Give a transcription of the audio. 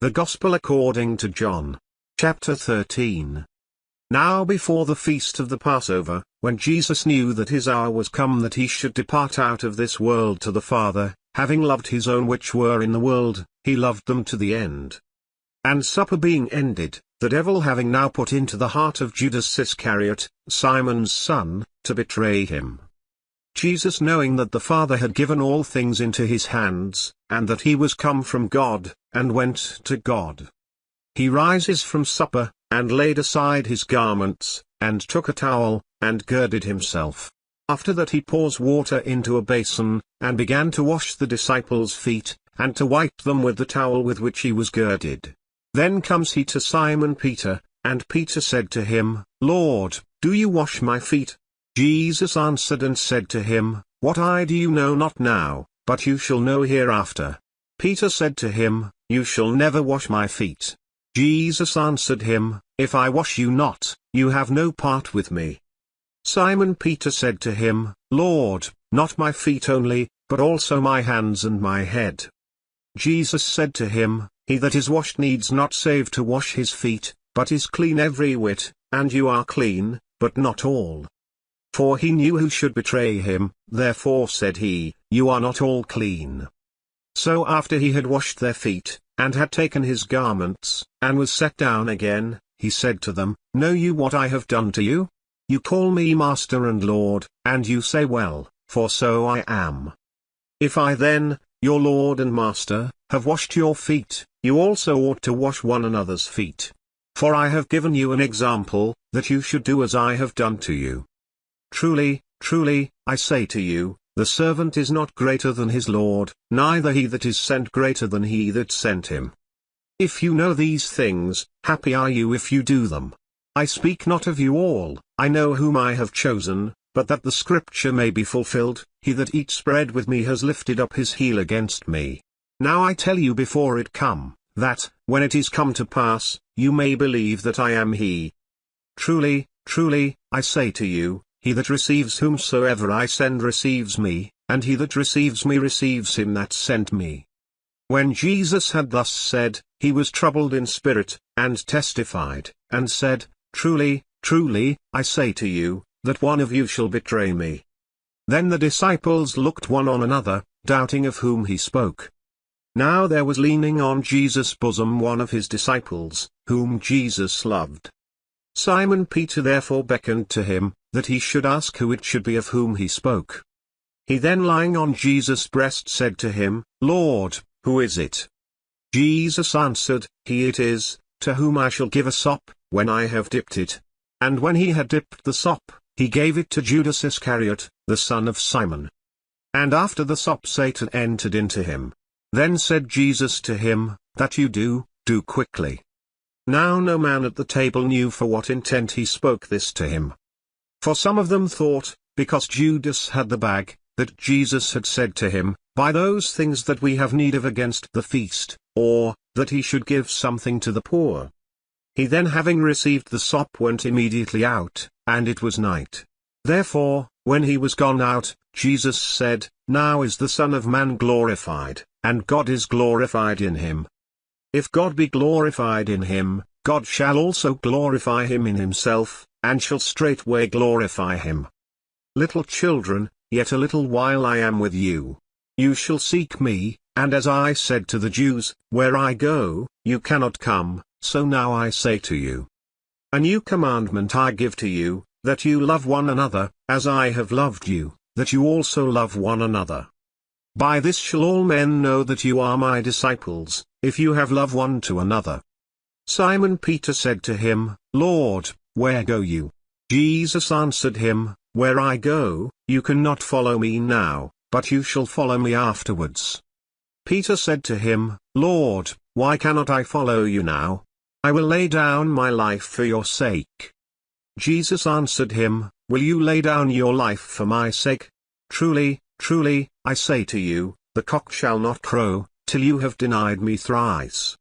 The Gospel according to John. Chapter 13. Now before the feast of the Passover, when Jesus knew that his hour was come that he should depart out of this world to the Father, having loved his own which were in the world, he loved them to the end. And supper being ended, the devil having now put into the heart of Judas Iscariot, Simon's son, to betray him. Jesus, knowing that the Father had given all things into his hands, and that he was come from God, and went to God. He rises from supper, and laid aside his garments, and took a towel, and girded himself. After that he pours water into a basin, and began to wash the disciples' feet, and to wipe them with the towel with which he was girded. Then comes he to Simon Peter, and Peter said to him, Lord, do you wash my feet? Jesus answered and said to him, What I do you know not now, but you shall know hereafter. Peter said to him, You shall never wash my feet. Jesus answered him, If I wash you not, you have no part with me. Simon Peter said to him, Lord, not my feet only, but also my hands and my head. Jesus said to him, He that is washed needs not save to wash his feet, but is clean every whit, and you are clean, but not all. For he knew who should betray him, therefore said he, You are not all clean. So after he had washed their feet, and had taken his garments, and was set down again, he said to them, Know you what I have done to you? You call me Master and Lord, and you say well, for so I am. If I then, your Lord and Master, have washed your feet, you also ought to wash one another's feet. For I have given you an example, that you should do as I have done to you. Truly, truly, I say to you, the servant is not greater than his Lord, neither he that is sent greater than he that sent him. If you know these things, happy are you if you do them. I speak not of you all, I know whom I have chosen, but that the scripture may be fulfilled, he that eats bread with me has lifted up his heel against me. Now I tell you before it come, that, when it is come to pass, you may believe that I am he. Truly, truly, I say to you, he that receives whomsoever I send receives me, and he that receives me receives him that sent me. When Jesus had thus said, he was troubled in spirit, and testified, and said, Truly, truly, I say to you, that one of you shall betray me. Then the disciples looked one on another, doubting of whom he spoke. Now there was leaning on Jesus' bosom one of his disciples, whom Jesus loved. Simon Peter therefore beckoned to him, that he should ask who it should be of whom he spoke. He then lying on Jesus' breast said to him, Lord, who is it? Jesus answered, He it is, to whom I shall give a sop, when I have dipped it. And when he had dipped the sop, he gave it to Judas Iscariot, the son of Simon. And after the sop Satan entered into him. Then said Jesus to him, That you do quickly. Now no man at the table knew for what intent he spoke this to him. For some of them thought, because Judas had the bag, that Jesus had said to him, Buy those things that we have need of against the feast, or, that he should give something to the poor. He then having received the sop went immediately out, and it was night. Therefore, when he was gone out, Jesus said, Now is the Son of Man glorified, and God is glorified in him. If God be glorified in him, God shall also glorify him in himself, and shall straightway glorify him. Little children, yet a little while I am with you. You shall seek me, and as I said to the Jews, Where I go, you cannot come, so now I say to you. A new commandment I give to you, that you love one another, as I have loved you, that you also love one another. By this shall all men know that you are my disciples, if you have love one to another. Simon Peter said to him, Lord, where go you? Jesus answered him, Where I go, you cannot follow me now, but you shall follow me afterwards. Peter said to him, Lord, why cannot I follow you now? I will lay down my life for your sake. Jesus answered him, Will you lay down your life for my sake? Truly, truly, I say to you, the cock shall not crow, till you have denied me thrice.